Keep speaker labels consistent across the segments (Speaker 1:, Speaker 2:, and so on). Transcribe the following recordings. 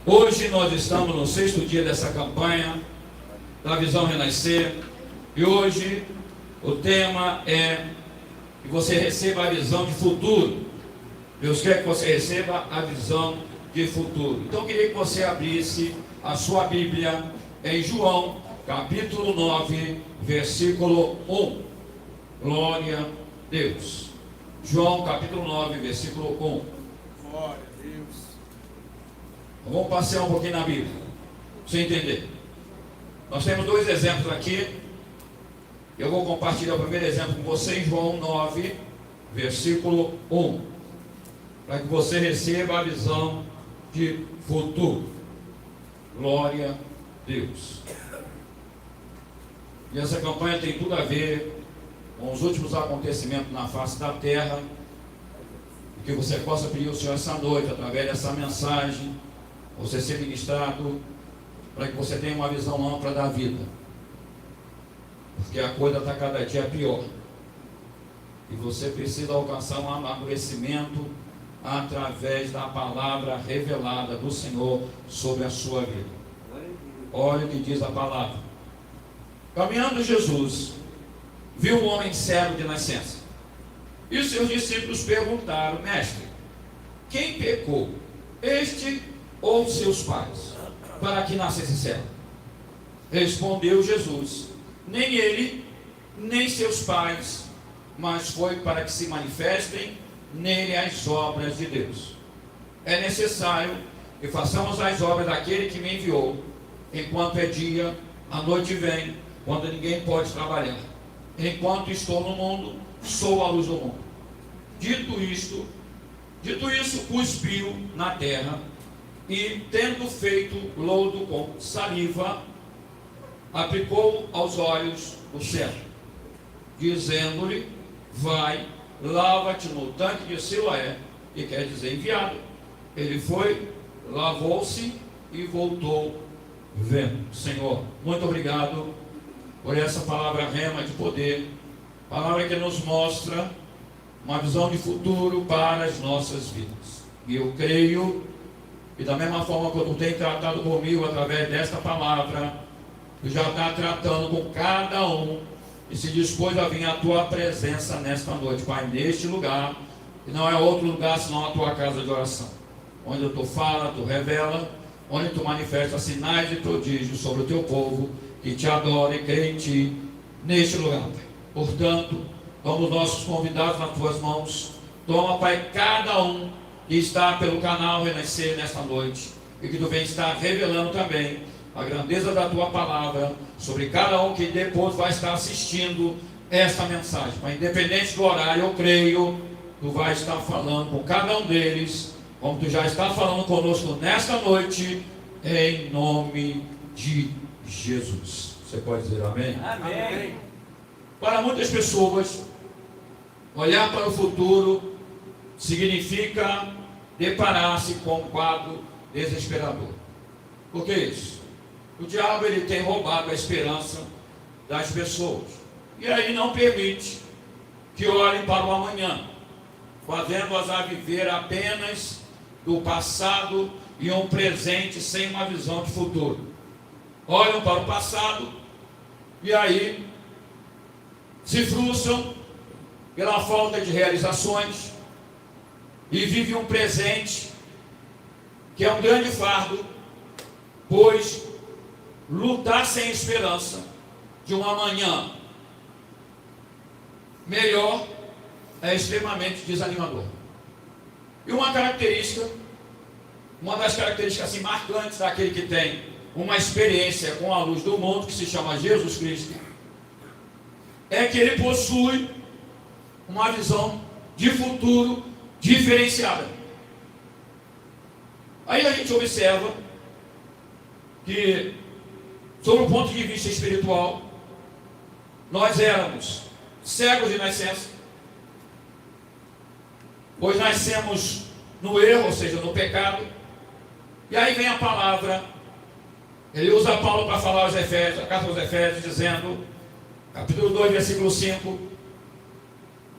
Speaker 1: Hoje nós estamos no 6º dia dessa campanha da Visão Renascer, e hoje o tema é que você receba a visão de futuro. Deus quer que você receba a visão de futuro. Então eu queria que você abrisse a sua Bíblia em João, capítulo 9, versículo 1. Glória a Deus. João, capítulo 9, versículo 1.
Speaker 2: Glória a Deus.
Speaker 1: Vamos passear um pouquinho na Bíblia, para você entender. Nós temos dois exemplos aqui. Eu vou compartilhar o primeiro exemplo com você em João 9, versículo 1, para que você receba a visão de futuro. Glória a Deus. E essa campanha tem tudo a ver com os últimos acontecimentos na face da terra, e que você possa pedir ao Senhor essa noite, através dessa mensagem, você ser ministrado, para que você tenha uma visão ampla da vida, porque a coisa está cada dia pior, e você precisa alcançar um amadurecimento através da palavra revelada do Senhor sobre a sua vida. Olha o que diz a palavra. Caminhando Jesus viu um homem cego de nascença, e os seus discípulos perguntaram: Mestre, quem pecou, este ou seus pais, para que nascesse cego? Respondeu Jesus: nem ele, nem seus pais, mas foi para que se manifestem nele as obras de Deus. É necessário que façamos as obras daquele que me enviou, enquanto é dia, a noite vem, quando ninguém pode trabalhar. Enquanto estou no mundo, sou a luz do mundo. Dito isso, cuspiu na terra, e tendo feito lodo com saliva, aplicou aos olhos do cego, dizendo-lhe: vai, lava-te no tanque de Siloé, que quer dizer enviado. Ele foi, lavou-se e voltou vendo. Senhor, muito obrigado por essa palavra rema de poder, palavra que nos mostra uma visão de futuro para as nossas vidas. E eu creio que da mesma forma que tu tem tratado comigo através desta palavra, tu já está tratando com cada um e se dispôs a vir à tua presença nesta noite, Pai, neste lugar, que não é outro lugar senão a tua casa de oração, onde tu fala, tu revela, onde tu manifesta sinais e prodígios sobre o teu povo que te adora e crê em ti neste lugar, Pai. Portanto, toma os nossos convidados nas tuas mãos. Toma, Pai, cada um que está pelo canal Renascer nesta noite, e que tu vem estar revelando também a grandeza da tua palavra sobre cada um que depois vai estar assistindo esta mensagem. Mas independente do horário, eu creio, tu vai estar falando com cada um deles, como tu já está falando conosco nesta noite, em nome de Jesus. Você pode dizer amém?
Speaker 2: Amém.
Speaker 1: Para muitas pessoas, olhar para o futuro significa deparar-se com um quadro desesperador. Por que isso? O diabo, ele tem roubado a esperança das pessoas, e aí não permite que olhem para o amanhã, fazendo-as a viver apenas do passado e um presente sem uma visão de futuro. Olham para o passado e aí se frustram pela falta de realizações e vivem um presente que é um grande fardo, pois lutar sem esperança de um amanhã melhor é extremamente desanimador. E uma das características assim marcantes daquele que tem uma experiência com a luz do mundo, que se chama Jesus Cristo, é que ele possui uma visão de futuro diferenciada. Aí a gente observa que, sob o ponto de vista espiritual, nós éramos cegos de nascença, pois nascemos no erro, ou seja, no pecado. E aí vem a palavra, ele usa Paulo para falar aos Efésios, a carta aos Efésios, dizendo, capítulo 2, versículo 5: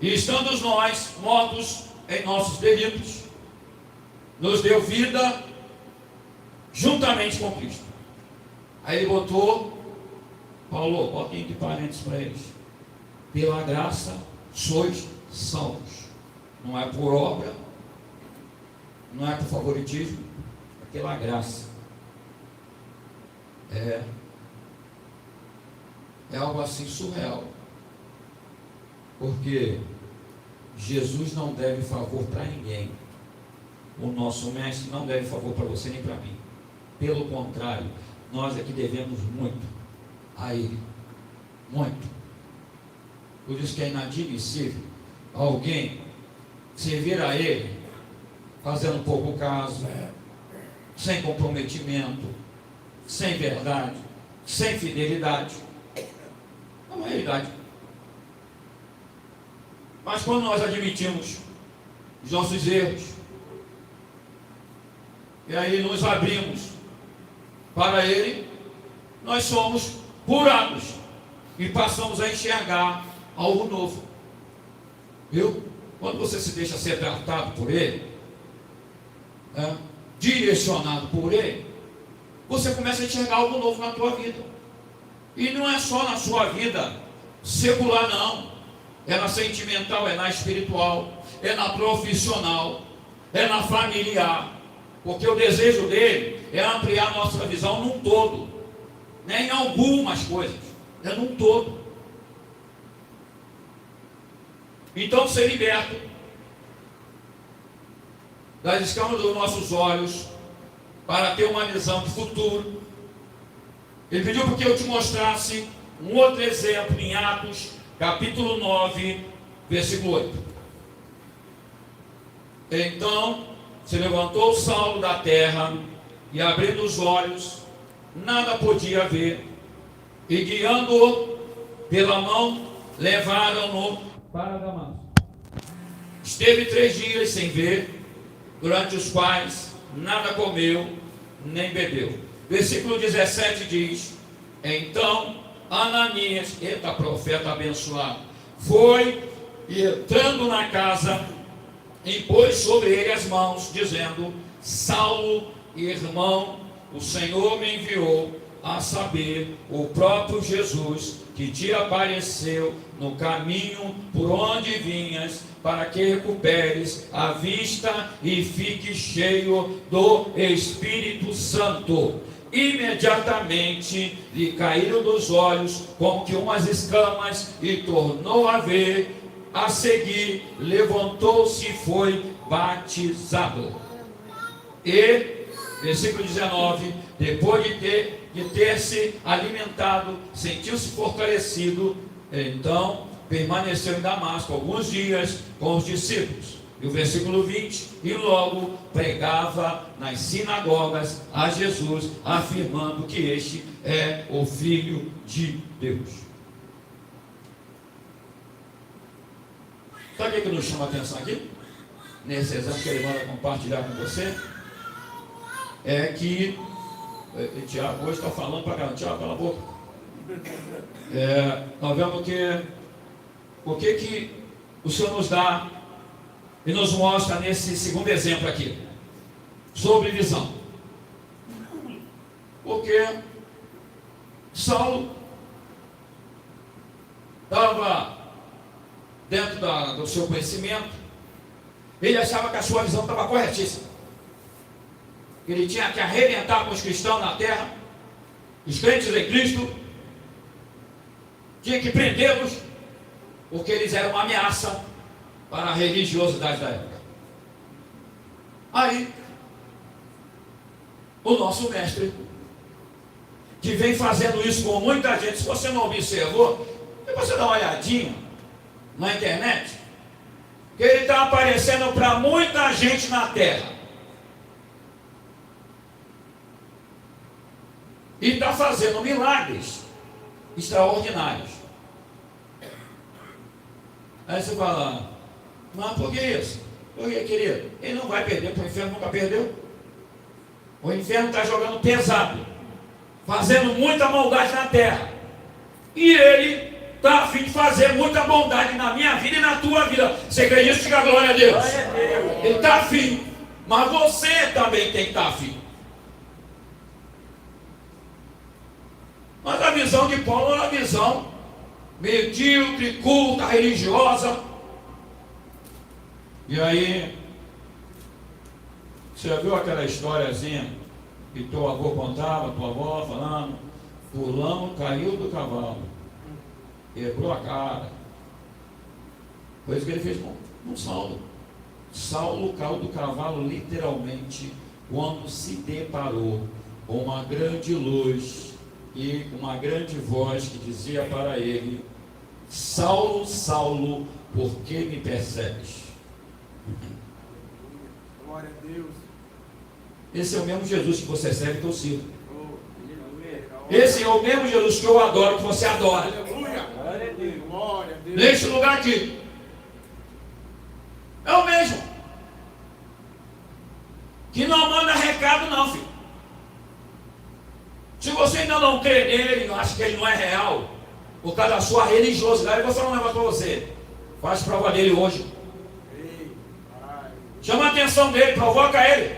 Speaker 1: e estando nós mortos em nossos delitos, nos deu vida juntamente com Cristo. Aí ele botou, Paulo, bota entre parênteses para eles: pela graça sois salvos. Não é por obra, não é por favoritismo, é pela graça. É algo assim surreal. Porque Jesus não deve favor para ninguém. O nosso mestre não deve favor para você nem para mim. Pelo contrário, nós é que devemos muito a ele. Muito. Por isso que é inadmissível alguém servir a ele fazendo pouco caso, sem comprometimento, sem verdade, sem fidelidade. É uma realidade. Mas quando nós admitimos os nossos erros, e aí nos abrimos para ele, nós somos curados e passamos a enxergar algo novo. Viu? Quando você se deixa ser tratado por ele, direcionado por ele, você começa a enxergar algo novo na tua vida. E não é só na sua vida secular, não. É na sentimental, é na espiritual, é na profissional, é na familiar. Porque o desejo dele é ampliar a nossa visão num todo, não é em algumas coisas, é num todo. Então, ser liberto das escamas dos nossos olhos, para ter uma visão de futuro. Ele pediu para que eu te mostrasse um outro exemplo em Atos, capítulo 9, versículo 8. Então se levantou Saulo da terra, e abrindo os olhos, nada podia ver, e guiando-o pela mão, levaram-no para Damasco. Esteve 3 dias sem ver, durante os quais nada comeu, nem bebeu. Versículo 17 diz: então Ananias, eita, profeta abençoado, foi e entrando na casa, impôs sobre ele as mãos, dizendo: Saulo, irmão, o Senhor me enviou, a saber, o próprio Jesus, que te apareceu no caminho por onde vinhas, para que recuperes a vista e fique cheio do Espírito Santo. Imediatamente lhe caíram dos olhos como que umas escamas, e tornou a ver. A seguir, levantou-se e foi batizado. E, versículo 19, depois de ter se alimentado, sentiu-se fortalecido. Então, permaneceu em Damasco alguns dias com os discípulos. E o versículo 20, e logo pregava nas sinagogas a Jesus, afirmando que este é o Filho de Deus. Sabe o que nos chama a atenção aqui? Nesse exemplo que ele manda compartilhar com você, é que Tiago hoje está falando para caramba. Tiago, cala a boca. Nós vemos o que o Senhor nos dá e nos mostra nesse segundo exemplo aqui, sobre visão. Porque Saulo estava dentro do seu conhecimento, ele achava que a sua visão estava corretíssima. Ele tinha que arrebentar com os cristãos na terra, os crentes em Cristo, tinha que prendê-los, porque eles eram uma ameaça para a religiosidade da época. Aí, o nosso mestre, que vem fazendo isso com muita gente, se você não observou, depois você dá uma olhadinha na internet, que ele está aparecendo para muita gente na terra, e está fazendo milagres extraordinários. Aí você fala: mas por que isso? Por que, querido? Ele não vai perder, porque o inferno nunca perdeu. O inferno está jogando pesado, fazendo muita maldade na terra, e ele está a fim de fazer muita bondade na minha vida e na tua vida. Você acredita? Diga glória a Deus. Ele está a fim, mas você também tem que estar a fim. visão de Paulo era uma visão medíocre, culta, religiosa. E aí, você viu aquela historiazinha que teu avô contava, tua avó falando, fulano caiu do cavalo, quebrou a cara. Foi isso que ele fez com Saulo. Saulo caiu do cavalo literalmente quando se deparou com uma grande luz e uma grande voz que dizia para ele: Saulo, Saulo, por que me persegues?
Speaker 2: Glória a Deus.
Speaker 1: Esse é o mesmo Jesus que você serve, que eu sirvo.
Speaker 2: Oh,
Speaker 1: Esse é o mesmo Jesus que eu adoro, que você adora.
Speaker 2: aleluia. Glória a Deus. Glória a Deus.
Speaker 1: Neste lugar aqui. É o mesmo. Que não manda recado não, filho. Se você ainda não crê nele, não acha que ele não é real, por causa da sua religiosidade, você não leva para você. Faz prova dele hoje.
Speaker 2: Ei, Pai.
Speaker 1: Chama a atenção dele, provoca ele.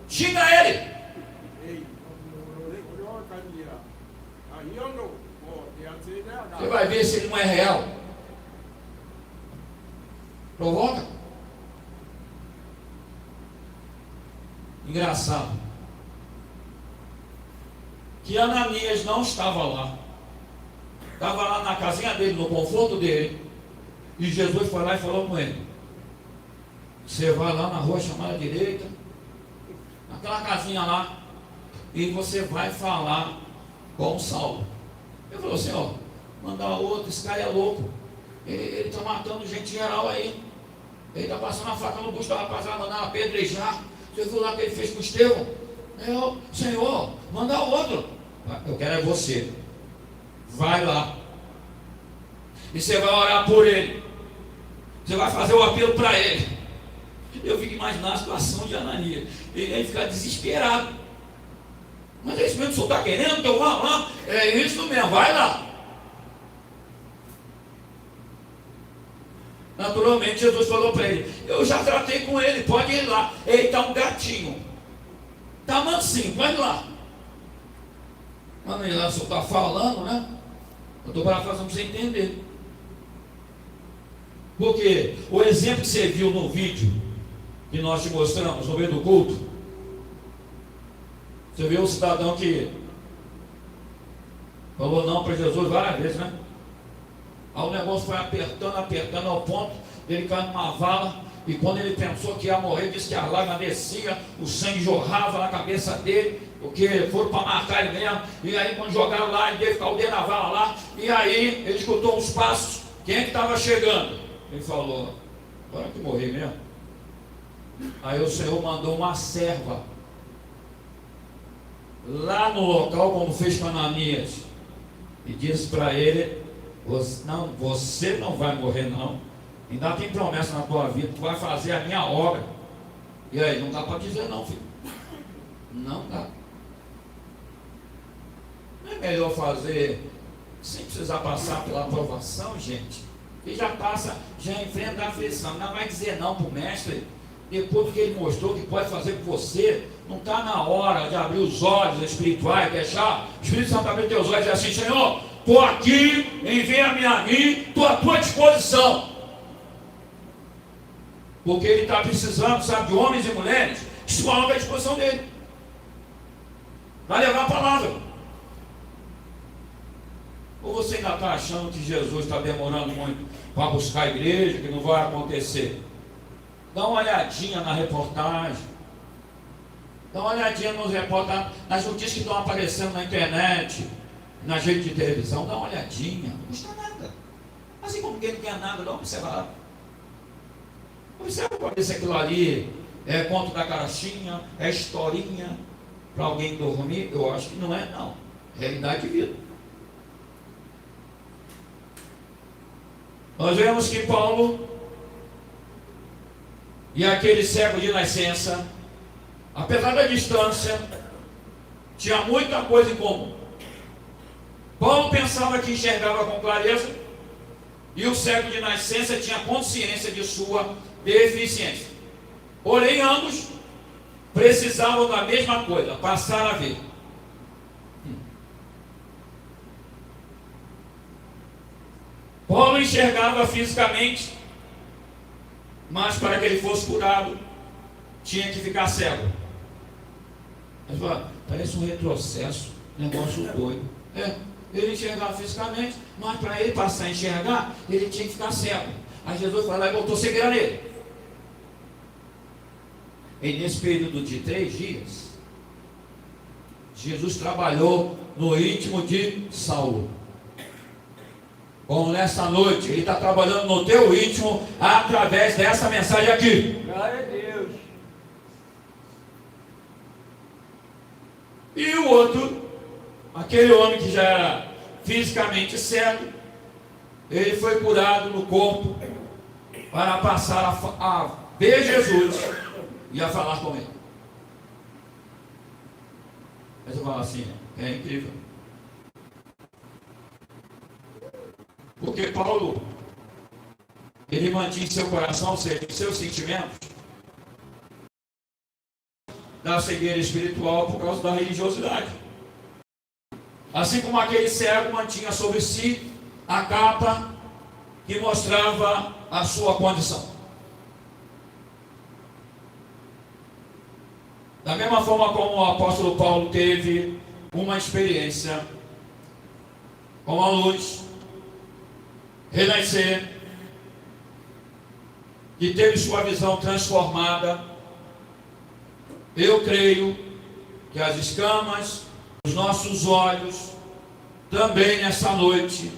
Speaker 1: Xinga ele.
Speaker 2: Ei.
Speaker 1: Você vai ver se ele não é real. Provoca. Engraçado que Ananias não estava lá. Estava lá na casinha dele, no conforto dele. E Jesus foi lá e falou com ele: você vai lá na rua chamada direita, naquela casinha lá, e você vai falar com o Saulo. Ele falou assim: ó, mandar outro, esse cara é louco. Ele está matando gente geral aí. Ele está passando a faca no busto da rapaziada, mandando apedrejar. Você viu lá o que ele fez com o Estevão? Senhor, manda outro. Eu quero é você. Vai lá. E você vai orar por ele. Você vai fazer o apelo para ele. Eu fico imaginando a situação de Ananias. Ele ia ficar desesperado. Mas é isso mesmo que o senhor está querendo que eu vá lá? É isso mesmo, vai lá. Naturalmente, Jesus falou para ele: eu já tratei com ele, pode ir lá. Ele está um gatinho. Está mansinho, pode ir lá. Mas ele lá só está falando, né? Eu estou para fazer para você entender. Porque o exemplo que você viu no vídeo que nós te mostramos no meio do culto, você viu um cidadão que falou não para Jesus várias vezes, né? Aí o negócio foi apertando ao ponto dele cair numa vala. E quando ele pensou que ia morrer, disse que a lágrima descia, o sangue jorrava na cabeça dele, porque foram para marcar ele mesmo. E aí quando jogaram lá, ele teve que ficar o dedo na vala lá. E aí ele escutou uns passos. Quem é que estava chegando? Ele falou: agora que morri mesmo. Aí o Senhor mandou uma serva lá no local, como fez com Ananias, e disse para ele: você não vai morrer não. Ainda tem promessa na tua vida, tu vai fazer a minha obra. E aí, não dá para dizer não, filho. Não dá. Não é melhor fazer sem precisar passar pela aprovação, gente? E já passa, já enfrenta a aflição. Não vai dizer não para o mestre, depois do que ele mostrou que pode fazer por você. Não está na hora de abrir os olhos espirituais, deixar o Espírito Santo abrir teus olhos e dizer assim: Senhor, estou aqui, envia-me a mim, estou à tua disposição. Porque ele está precisando, sabe, de homens e mulheres que se colocam à disposição dele. Vai levar a palavra. Ou você ainda está achando que Jesus está demorando muito para buscar a igreja, que não vai acontecer? Dá uma olhadinha na reportagem. Dá uma olhadinha nos reportagens, nas notícias que estão aparecendo na internet, na rede de televisão. Dá uma olhadinha. Não custa nada. Assim como quem não quer nada, dá uma observada. Observa para ver se aquilo ali é conto da carochinha, é historinha para alguém dormir. Eu acho que não é, não. Realidade de vida. Nós vemos que Paulo e aquele cego de nascença, apesar da distância, tinha muita coisa em comum. Paulo pensava que enxergava com clareza, e o cego de nascença tinha consciência de sua deficiência. Porém, ambos precisavam da mesma coisa, passar a ver. Paulo enxergava fisicamente, mas para que ele fosse curado, tinha que ficar cego. Mas parece um retrocesso, negócio doido. Ele enxergava fisicamente, mas para ele passar a enxergar, ele tinha que ficar cego. Aí Jesus foi lá e botou cegueira nele. E nesse período de 3 dias, Jesus trabalhou no íntimo de Saulo. Como nessa noite, Ele está trabalhando no teu íntimo através dessa mensagem aqui.
Speaker 2: Glória a Deus.
Speaker 1: E o outro, aquele homem que já era fisicamente cego, ele foi curado no corpo para passar a ver Jesus e a falar com ele. Mas eu falo assim, é incrível. Porque Paulo, ele mantinha em seu coração, ou seja, em seus sentimentos, da cegueira espiritual por causa da religiosidade. Assim como aquele cego mantinha sobre si a capa que mostrava a sua condição. Da mesma forma como o apóstolo Paulo teve uma experiência com a luz, renascer, que teve sua visão transformada, eu creio que as escamas dos nossos olhos também nessa noite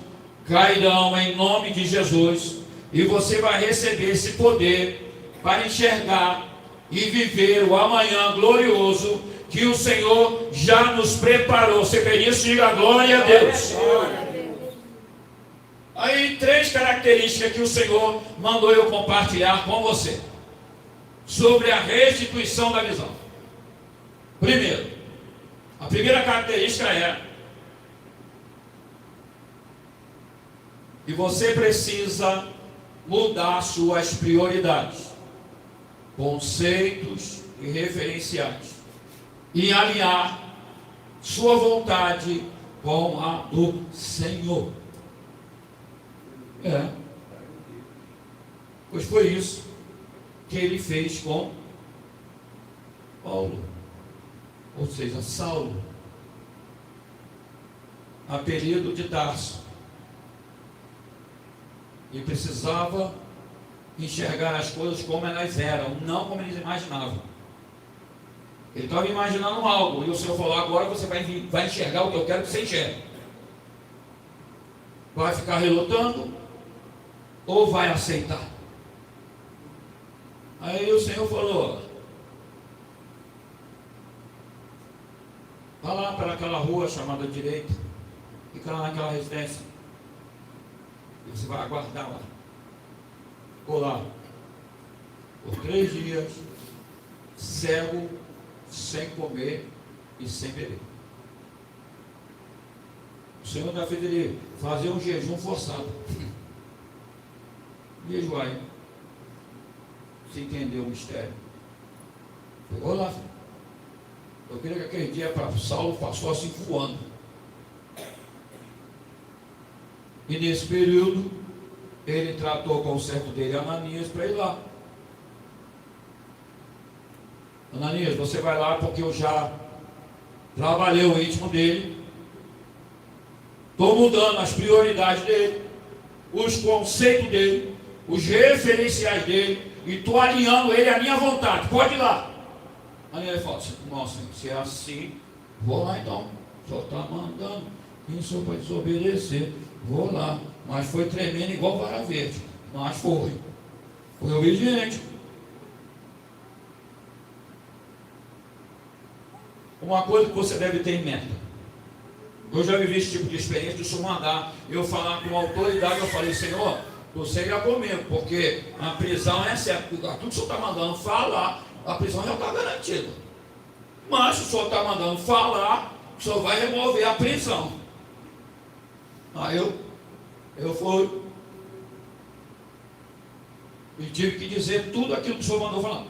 Speaker 1: cairão em nome de Jesus, e você vai receber esse poder para enxergar e viver o amanhã glorioso que o Senhor já nos preparou. Você crê nisso? Diga glória a Deus. Aí 3 características que o Senhor mandou eu compartilhar com você sobre a restituição da visão. Primeiro, a primeira característica é que você precisa mudar suas prioridades, conceitos e referenciais, e alinhar sua vontade com a do Senhor. Pois foi isso que ele fez com Paulo, ou seja, Saulo, apelido de Tarso. E precisava enxergar as coisas como elas eram, não como eles imaginavam. Ele estava imaginando algo, e o Senhor falou: agora você vai enxergar o que eu quero que você enxergue. Vai ficar relutando ou vai aceitar? Aí o Senhor falou: vá lá para aquela rua chamada direita, fica lá naquela residência, e você vai aguardar lá. Ficou lá por 3 dias, cego, sem comer e sem beber. O Senhor da fez ele fazer um jejum forçado. Jejuar, hein? Você entendeu o mistério? Pegou lá. Eu queria que aquele dia para Saulo passou assim voando. E nesse período, ele tratou com o servo dele, Ananias, para ir lá. Ananias, você vai lá porque eu já trabalhei o ritmo dele. Estou mudando as prioridades dele, os conceitos dele, os referenciais dele, e estou alinhando ele à minha vontade. Pode ir lá. Ananias fala: nossa, se é assim, vou lá então. O senhor está mandando. Quem sou para desobedecer? Vou lá. Mas foi tremendo igual vara verde. Mas foi. Foi obediente. Uma coisa que você deve ter em mente. Eu já vivi esse tipo de experiência de o Senhor mandar eu falar com autoridade. Eu falei: Senhor, você irá comigo, porque a prisão é certa. Tudo que o Senhor está mandando falar, a prisão já está garantida. Mas se o Senhor está mandando falar, o Senhor vai remover a prisão. Aí eu fui e tive que dizer tudo aquilo que o Senhor mandou falar.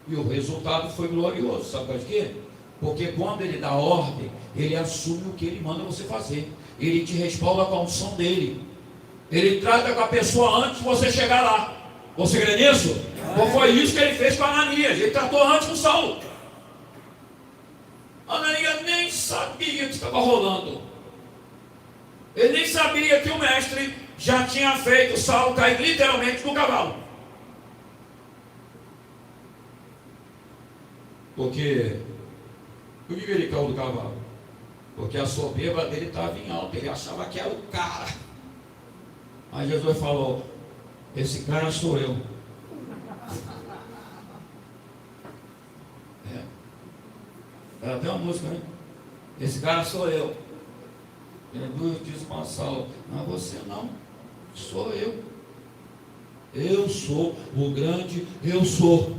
Speaker 1: E o resultado foi glorioso. Sabe por quê? Porque quando ele dá ordem, ele assume o que ele manda você fazer. Ele te respalda com a unção dele. Ele trata com a pessoa antes de você chegar lá. Você crê nisso? Ou foi isso que ele fez com Ananias? Ele tratou antes com Saulo. Ananias nem sabia que estava rolando. Ele nem sabia que o mestre já tinha feito Saulo cair literalmente no cavalo. Por que ele caiu do cavalo? Porque a soberba dele estava em alta. Ele achava que era o cara. Aí Jesus falou: esse cara sou eu. É até uma música, né? Esse cara sou eu. Jesus disse para Saulo: não, você não, sou eu. Eu sou o grande eu sou.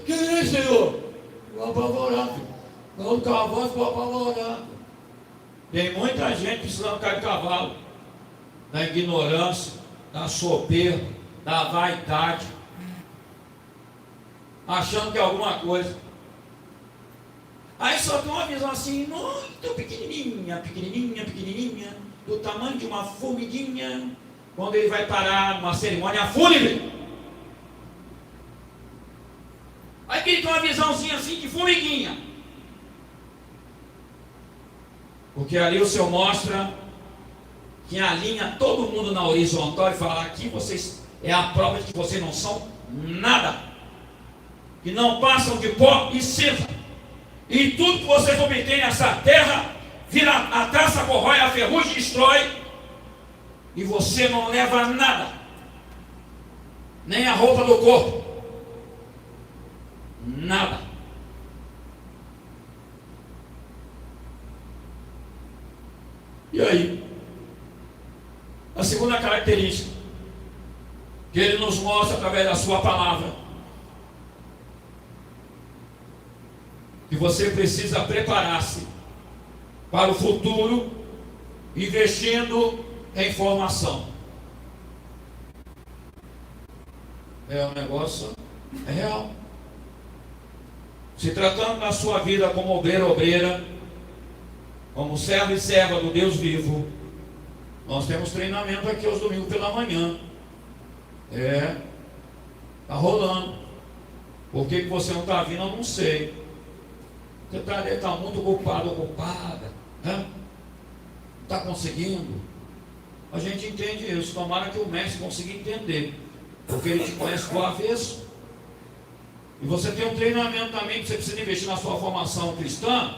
Speaker 1: Quem é, Senhor? Ficou apavorado. Não, o cavalo ficou apavorado. Tem muita gente precisando cair de cavalo, da ignorância, da soberba, da vaidade, achando que é alguma coisa. Aí só tem uma visão assim, muito pequenininha, pequenininha, pequenininha, do tamanho de uma formiguinha, quando ele vai parar numa cerimônia fúnebre. Aí ele tem uma visãozinha assim de formiguinha. Porque ali o Senhor mostra que alinha todo mundo na horizontal e fala: aqui vocês é a prova de que vocês não são nada, que não passam de pó e cinza. E tudo que vocês obtêm nessa terra vira a traça, corrói, a ferrugem destrói, e você não leva nada, nem a roupa do corpo, nada. E aí, a segunda característica que ele nos mostra através da sua palavra, que você precisa preparar-se para o futuro, investindo em formação. O negócio é real. Se tratando da sua vida como obreira, como servo e serva do Deus vivo, nós temos treinamento aqui aos domingos pela manhã. Está rolando. Por que você não está vindo, eu não sei. Você deve estar muito ocupado, ocupada, né? Não está conseguindo. A gente entende isso. Tomara que o mestre consiga entender, porque ele te conhece do avesso. E você tem um treinamento também que você precisa investir na sua formação cristã.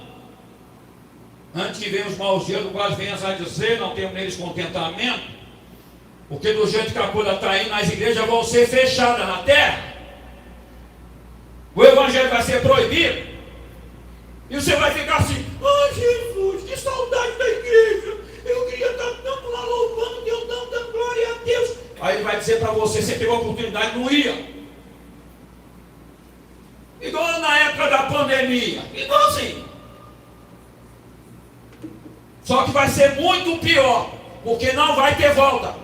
Speaker 1: Antes que venham os maus dias, do qual venhas a dizer: não tenho neles contentamento. Porque do jeito que a coisa está aí, as igrejas vão ser fechadas na terra. O evangelho vai ser proibido. E você vai ficar assim: ai, Jesus, que saudade da igreja. Eu queria estar tanto lá louvando Deus, dando glória a Deus. Aí ele vai dizer para você: você teve a oportunidade, não ia. Igual na época da pandemia. Igualzinho. Só que vai ser muito pior, porque não vai ter volta.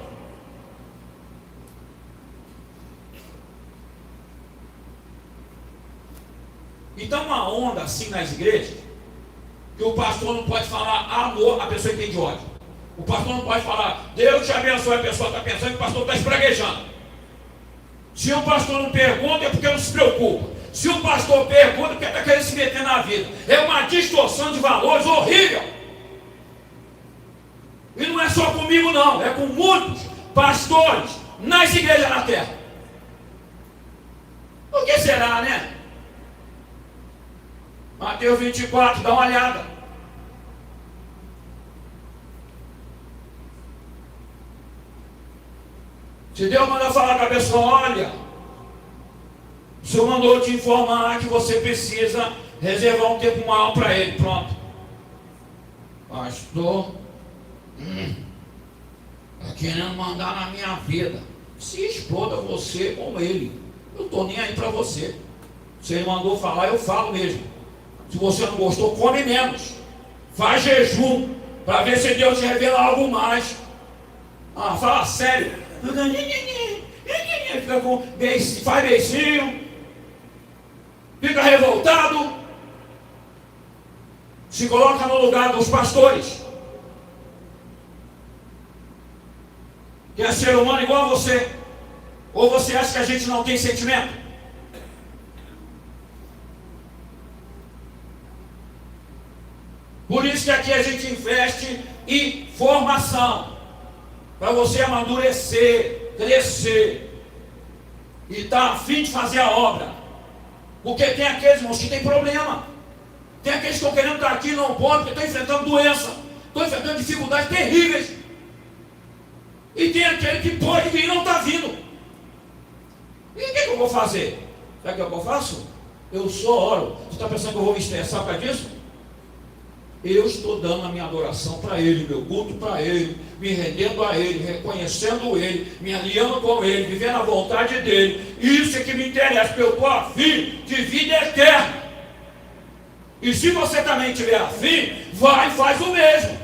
Speaker 1: Então uma onda assim nas igrejas, que o pastor não pode falar amor, a pessoa entende ódio. O pastor não pode falar Deus te abençoe, a pessoa está pensando que o pastor está espraguejando. Se o pastor não pergunta, é porque não se preocupa. Se o pastor pergunta, é porque está querendo se meter na vida. É uma distorção de valores horrível. E não é só comigo não, é com muitos pastores nas igrejas na terra. Por que será, né? Mateus 24, dá uma olhada. Se Deus manda falar com a pessoa: olha, o Senhor mandou te informar que você precisa reservar um tempo maior para Ele. Pronto. Pastor, está querendo mandar na minha vida. Se exploda você com Ele. Eu estou nem aí para você. Se Ele mandou falar, eu falo mesmo. Se você não gostou, come menos. Faz jejum, para ver se Deus te revela algo mais. Fala sério. Fica com beicinho, faz beicinho. fica revoltado, se coloca no lugar dos pastores, que é ser humano igual a você. Ou você acha que a gente não tem sentimento? Por isso que aqui a gente investe em formação, para você amadurecer, crescer, e estar a fim de fazer a obra. Porque tem aqueles, irmãos, que tem problema. Tem aqueles que estão querendo estar aqui e não podem, porque estão enfrentando doença, estão enfrentando dificuldades terríveis. E tem aquele que pode vir e não está vindo. E o que eu vou fazer? Sabe o que eu faço? Eu só oro. Você está pensando que eu vou me estressar por causa disso? Eu estou dando a minha adoração para Ele, meu culto para Ele, me rendendo a Ele, reconhecendo Ele, me alinhando com Ele, vivendo a vontade dEle. Isso é que me interessa, porque eu estou afim de vida eterna. E se você também tiver afim, vai e faz o mesmo.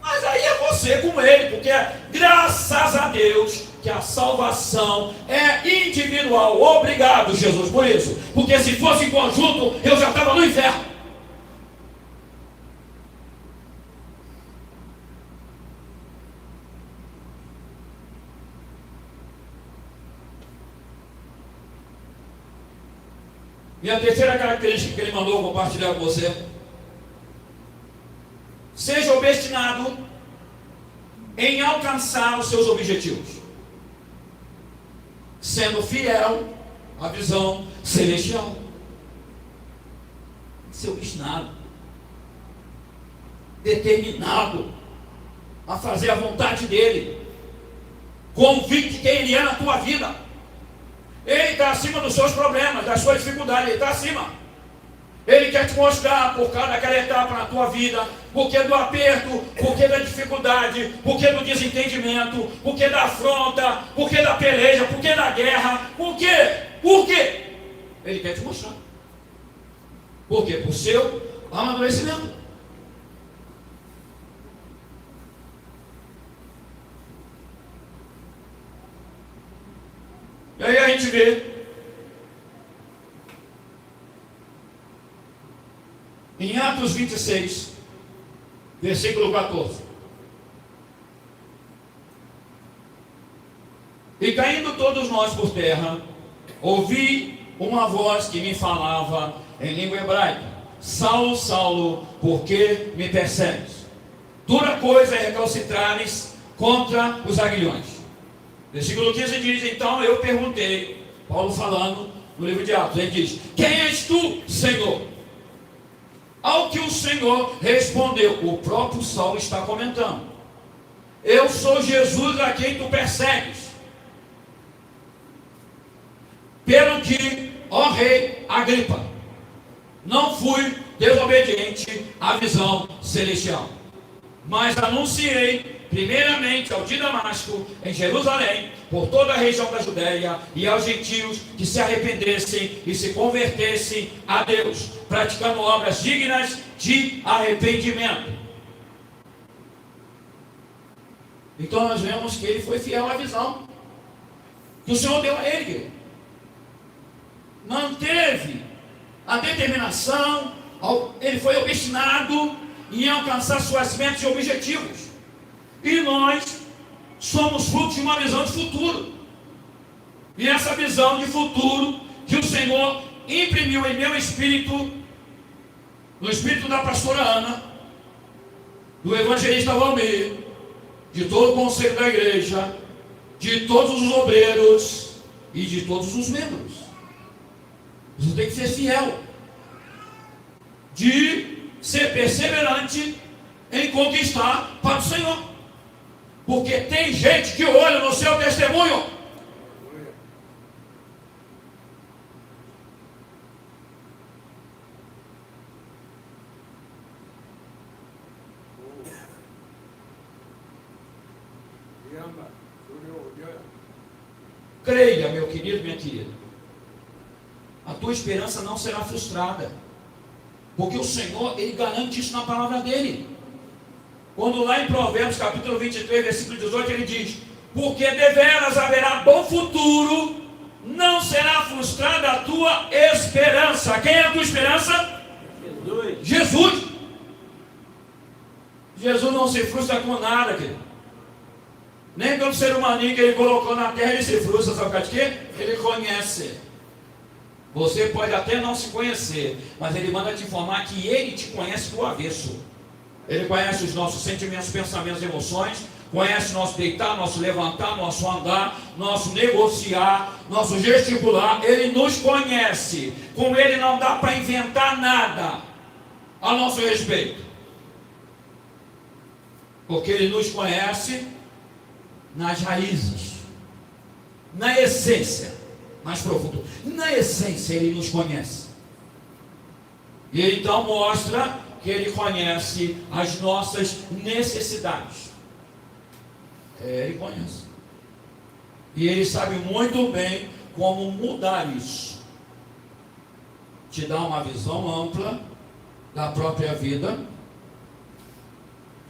Speaker 1: Mas aí é você com Ele, porque graças a Deus que a salvação é individual. Obrigado, Jesus, por isso. Porque se fosse em conjunto, eu já estava no inferno. E a terceira característica que ele mandou compartilhar com você: seja obstinado em alcançar os seus objetivos, sendo fiel à visão celestial. Ser obstinado, determinado a fazer a vontade dele, convicto de quem ele é na tua vida. Ele está acima dos seus problemas, das suas dificuldades, ele está acima. Ele quer te mostrar por causa daquela etapa na tua vida, porque do aperto, porque da dificuldade, porque do desentendimento, porque da afronta, porque da peleja, porque da guerra. Por quê? Por quê? Ele quer te mostrar. Por quê? Por seu amadurecimento. E aí a gente vê em Atos 26, versículo 14: e caindo todos nós por terra, ouvi uma voz que me falava em língua hebraica: Saulo, Saulo, por que me persegues? Dura coisa é recalcitrares contra os aguilhões. Versículo 15 diz: então eu perguntei, Paulo falando no livro de Atos, ele diz: quem és tu, Senhor? Ao que o Senhor respondeu, o próprio Saulo está comentando: eu sou Jesus a quem tu persegues. Pelo que, ó rei Agripa, não fui desobediente à visão celestial, mas anunciei primeiramente ao de Damasco, em Jerusalém, por toda a região da Judéia, e aos gentios que se arrependessem e se convertessem a Deus, praticando obras dignas de arrependimento. Então nós vemos que ele foi fiel à visão que o Senhor deu a ele. Manteve a determinação, ele foi obstinado em alcançar suas metas e objetivos. E nós somos frutos de uma visão de futuro. E essa visão de futuro que o Senhor imprimiu em meu espírito, no espírito da pastora Ana, do evangelista Valmir, de todo o conselho da igreja, de todos os obreiros e de todos os membros. Você tem que ser fiel, de ser perseverante em conquistar para o Senhor. Porque tem gente que olha no seu testemunho creia, meu querido, minha querida, a tua esperança não será frustrada, porque o Senhor, Ele garante isso na palavra dEle. Quando lá em Provérbios capítulo 23, versículo 18, Ele diz: porque deveras haverá bom futuro não será frustrada a tua esperança. Quem é a tua esperança?
Speaker 2: Jesus.
Speaker 1: Jesus. Jesus não se frustra com nada, querido. Nem pelo ser humaninho que ele colocou na terra ele se frustra, sabe por quê? Ele conhece. Você pode até não se conhecer, mas ele manda te informar que ele te conhece do avesso. Ele conhece os nossos sentimentos, pensamentos, emoções, conhece nosso deitar, nosso levantar, nosso andar, nosso negociar, nosso gesticular. Ele nos conhece. Com ele não dá para inventar nada a nosso respeito. Porque ele nos conhece nas raízes, na essência, mais profundo. Na essência ele nos conhece. E ele então mostra que ele conhece as nossas necessidades. Ele conhece. E ele sabe muito bem como mudar isso. Te dá uma visão ampla da própria vida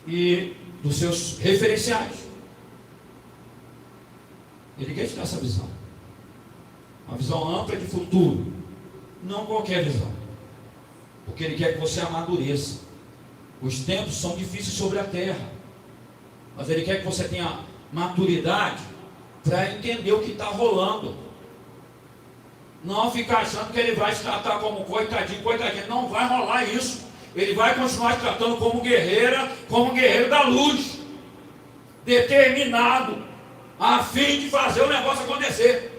Speaker 1: e dos seus referenciais. Ele quer te dar essa visão. Uma visão ampla de futuro. Não qualquer visão. Porque ele quer que você amadureça. Os tempos são difíceis sobre a terra. Mas ele quer que você tenha maturidade para entender o que está rolando. Não ficar achando que ele vai te tratar como coitadinho, coitadinho. Não vai rolar isso. Ele vai continuar te tratando como guerreira, como guerreiro da luz. Determinado a fim de fazer o negócio acontecer.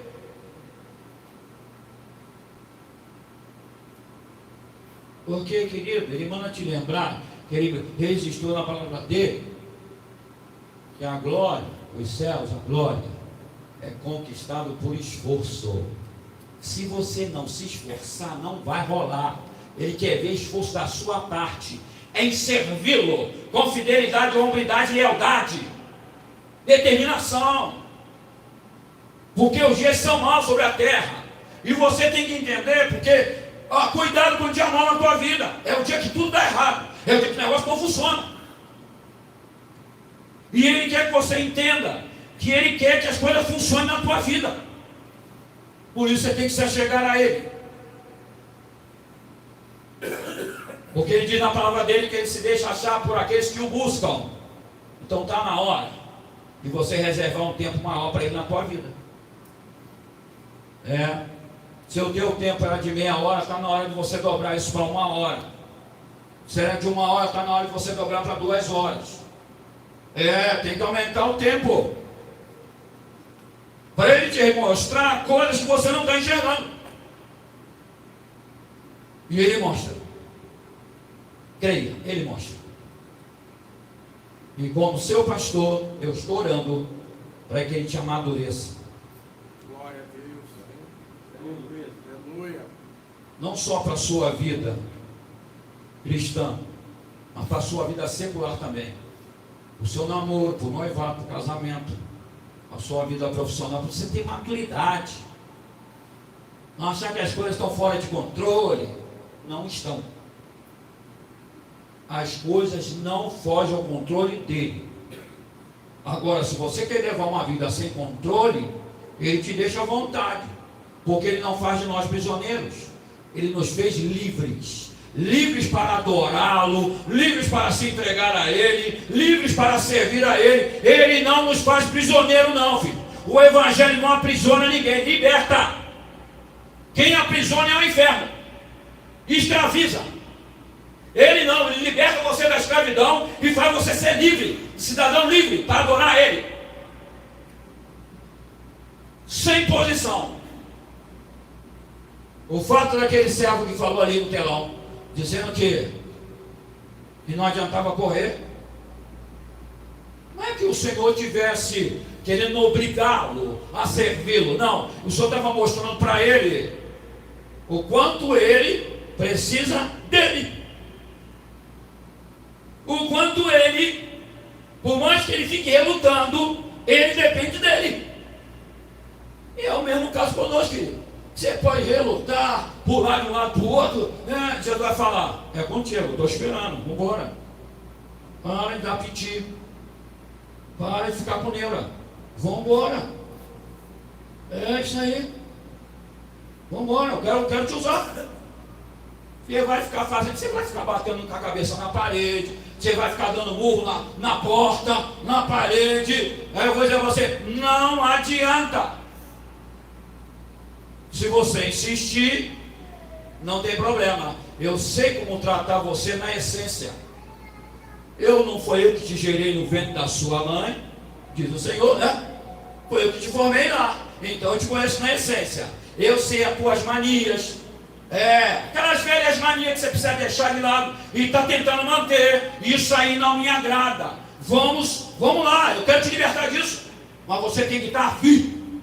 Speaker 1: Porque, querido, ele manda te lembrar que ele resistiu na palavra dele, que a glória, os céus, a glória, é conquistado por esforço. Se você não se esforçar, não vai rolar. Ele quer ver esforço da sua parte, em servi-lo, com fidelidade, hombridade e lealdade, determinação. Porque os dias são maus sobre a terra, e você tem que entender, porque cuidado com o dia mau na tua vida. É o dia que tudo dá errado, é o dia que o negócio não funciona. E ele quer que você entenda que ele quer que as coisas funcionem na tua vida. Por isso você tem que se achegar a ele. Porque ele diz na palavra dele que ele se deixa achar por aqueles que o buscam. Então está na hora de você reservar um tempo maior para ele na tua vida. Se o teu tempo era de meia hora, está na hora de você dobrar isso para 1 hora. Se era de 1 hora, está na hora de você dobrar para 2 horas. Tem que aumentar o tempo. Para ele te mostrar coisas que você não está enxergando. E ele mostra. Creia, ele mostra. E como seu pastor, eu estou orando para que ele te amadureça.
Speaker 2: Glória a Deus. Aleluia.
Speaker 1: Não só para a sua vida cristã, mas para a sua vida secular também. O seu namoro, para o noivado, para o casamento, a sua vida profissional, para você ter maturidade. Não achar que as coisas estão fora de controle. Não estão. As coisas não fogem ao controle dele. Agora, se você quer levar uma vida sem controle, ele te deixa à vontade. Porque ele não faz de nós prisioneiros. Ele nos fez livres. Livres para adorá-lo, livres para se entregar a ele, livres para servir a ele. Ele não nos faz prisioneiro não, filho. O evangelho não aprisiona ninguém, liberta. Quem aprisiona é o inferno, escraviza. Ele não, ele liberta você da escravidão e faz você ser livre, cidadão livre para adorar a ele, sem posição. O fato daquele servo que falou ali no telão, dizendo que não adiantava correr, não é que o Senhor tivesse querendo obrigá-lo a servi-lo, não. O Senhor estava mostrando para ele o quanto ele precisa dele, o quanto ele, por mais que ele fique relutando, ele depende dele. E é o mesmo caso conosco, querido. Você pode relutar, pular de um lado para o outro, Jesus vai falar, é contigo, estou esperando, vamos embora. Para de dar piti, para de ficar com neura, vamos embora. É isso aí. Vamos embora, eu quero te usar. Você vai ficar fazendo, você vai ficar batendo com a cabeça na parede, você vai ficar dando murro na porta, na parede. Aí eu vou dizer a você, não adianta. Se você insistir, não tem problema. Eu sei como tratar você na essência. Não foi eu que te gerei no ventre da sua mãe, diz o Senhor, né? Foi eu que te formei lá. Então eu te conheço na essência. Eu sei as tuas manias. Aquelas velhas manias que você precisa deixar de lado e está tentando manter. Isso aí não me agrada. Vamos lá, eu quero te libertar disso. Mas você tem que estar firme.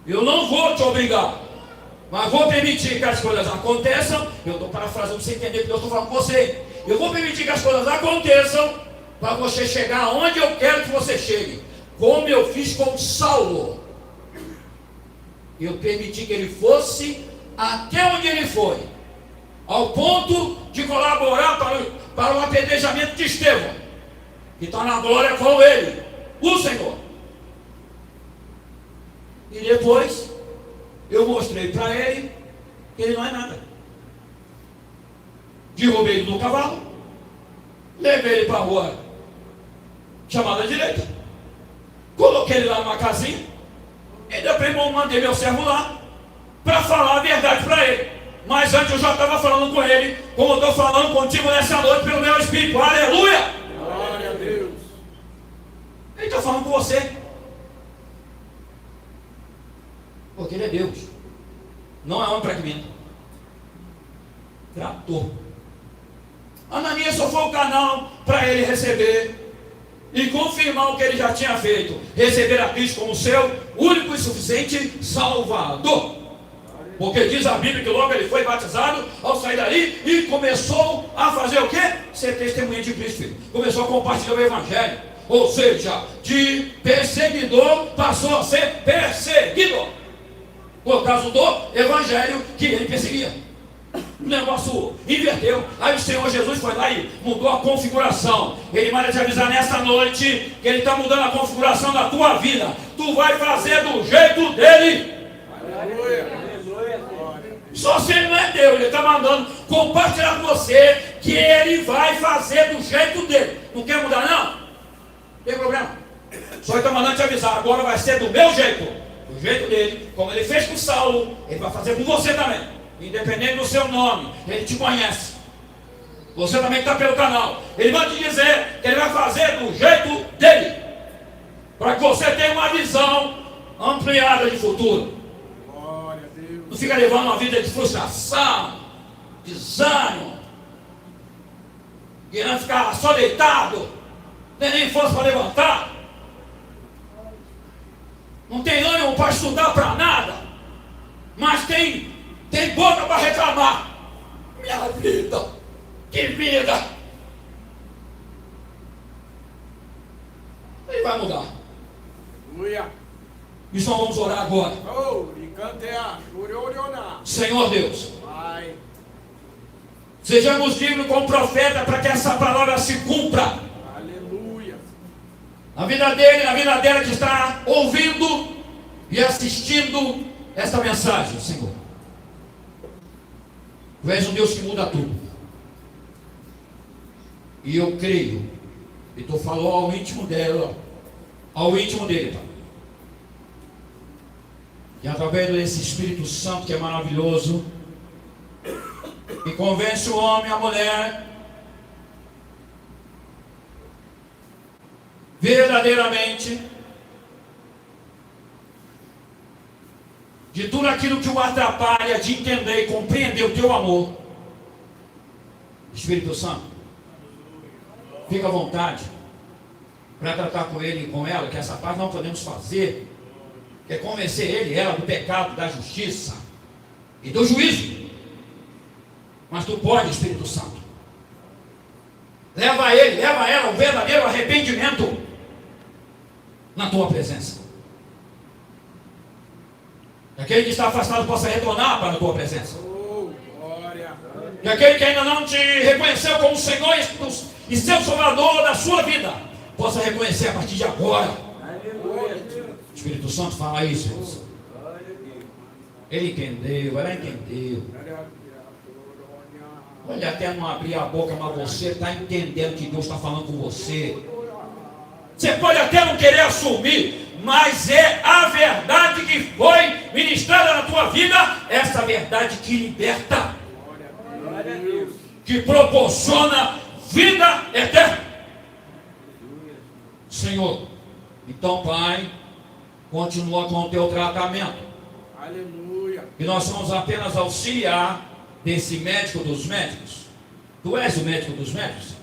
Speaker 1: Eu não vou te obrigar, mas vou permitir que as coisas aconteçam. Eu estou parafraseando para você entender que eu estou falando com você. Eu vou permitir que as coisas aconteçam para você chegar aonde eu quero que você chegue. Como eu fiz com Saulo. Eu permiti que ele fosse até onde ele foi, ao ponto de colaborar para o apedrejamento de Estevão, que está na glória com ele, o Senhor. E depois eu mostrei para ele que ele não é nada. Derrubei ele no cavalo, levei ele para a rua chamada direita, coloquei ele lá numa casinha, e depois eu mandei meu servo lá para falar a verdade para ele. Mas antes eu já estava falando com ele, como eu estou falando contigo nessa noite pelo meu Espírito. Aleluia!
Speaker 2: Glória a Deus.
Speaker 1: Ele está falando com você, porque ele é Deus, não é homem para que minta. Tratou. Ananias só foi o canal para ele receber e confirmar o que ele já tinha feito, receber a Cristo como seu único e suficiente Salvador. Porque diz a Bíblia que logo ele foi batizado ao sair dali e começou a fazer o quê? Ser testemunha de Cristo, filho. Começou a compartilhar o Evangelho. Ou seja, de perseguidor passou a ser perseguidor, por causa do Evangelho que ele perseguia. O negócio inverteu. Aí o Senhor Jesus foi lá e mudou a configuração. Ele manda te avisar nessa noite que ele está mudando a configuração da tua vida. Tu vai fazer do jeito dele.
Speaker 2: Aleluia.
Speaker 1: Só se ele não é Deus, ele está mandando compartilhar com você que ele vai fazer do jeito dele. Não quer mudar, não? Não tem problema. Só ele está mandando te avisar. Agora vai ser do meu jeito, do jeito dele. Como ele fez com Saulo, ele vai fazer com você também. Independente do seu nome, ele te conhece. Você também está pelo canal. Ele vai te dizer que ele vai fazer do jeito dele, para que você tenha uma visão ampliada de futuro.
Speaker 2: Glória a Deus.
Speaker 1: Não fica levando uma vida de frustração, desânimo, querendo ficar só deitado, nem força para levantar. Não tem ânimo para estudar para nada, mas tem boca para reclamar. Minha vida, que vida. Ele vai mudar.
Speaker 2: Aleluia.
Speaker 1: E nós vamos orar agora.
Speaker 2: Oh, e cantear, chororionar.
Speaker 1: Senhor Deus,
Speaker 2: Pai.
Speaker 1: sejamos dignos como profeta para que essa palavra se cumpra
Speaker 2: Aleluia.
Speaker 1: na vida dele, na vida dela que está ouvindo e assistindo esta mensagem, Senhor. Tu és um Deus que muda tudo. E eu creio, e tu falou ao íntimo dela, ao íntimo dele, Pai. E através desse Espírito Santo que é maravilhoso, que convence o homem e a mulher, verdadeiramente, de tudo aquilo que o atrapalha de entender e compreender o teu amor. Espírito Santo, fica à vontade para tratar com ele e com ela, que essa parte não podemos fazer, que é convencer ele e ela do pecado, da justiça e do juízo. Mas tu pode, Espírito Santo. Leva ele, leva ela ao verdadeiro arrependimento na tua presença. Que aquele que está afastado possa retornar para a tua presença.
Speaker 2: Oh, glória.
Speaker 1: Que aquele que ainda não te reconheceu como Senhor e seu Salvador da sua vida, possa reconhecer a partir de agora.
Speaker 2: Aleluia.
Speaker 1: Espírito Santo, fala isso, Deus. Ele entendeu, ela entendeu. Olha, até não abrir a boca, mas você está entendendo que Deus está falando com você. Você pode até não querer assumir, mas é a verdade que foi ministrada na tua vida, essa verdade que liberta, que proporciona vida eterna. Senhor, então, Pai, continua com o teu tratamento.
Speaker 2: Aleluia.
Speaker 1: E nós vamos apenas auxiliar desse médico dos médicos. Tu és o médico dos médicos?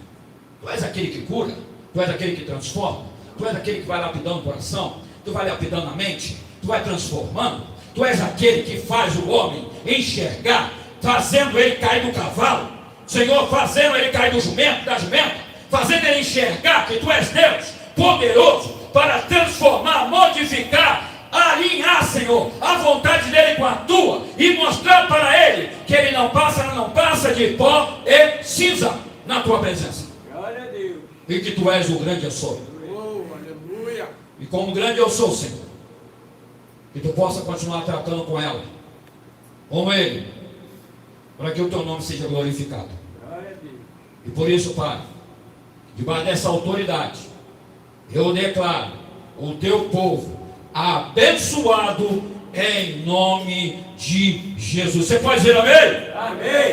Speaker 1: Tu és aquele que cura? Tu és aquele que transforma? Tu és aquele que vai lapidando o coração? Tu vai lapidando a mente? Tu vai transformando? Tu és aquele que faz o homem enxergar, fazendo ele cair do cavalo, Senhor, fazendo ele cair do jumento, da jumenta, fazendo ele enxergar que Tu és Deus poderoso para transformar, modificar, alinhar, Senhor, a vontade dele com a tua e mostrar para ele que ele não passa de pó e cinza na tua presença.
Speaker 2: Glória a Deus.
Speaker 1: E que Tu és o grande eu sou.
Speaker 2: Oh, aleluia.
Speaker 1: E como grande eu sou, Senhor, que Tu possa continuar tratando com ela, com ele, para que o Teu nome seja glorificado.
Speaker 2: Glória a Deus.
Speaker 1: E por isso, Pai, debaixo dessa autoridade, eu declaro o Teu povo abençoado em nome de Jesus. Você pode dizer amém?
Speaker 2: Amém.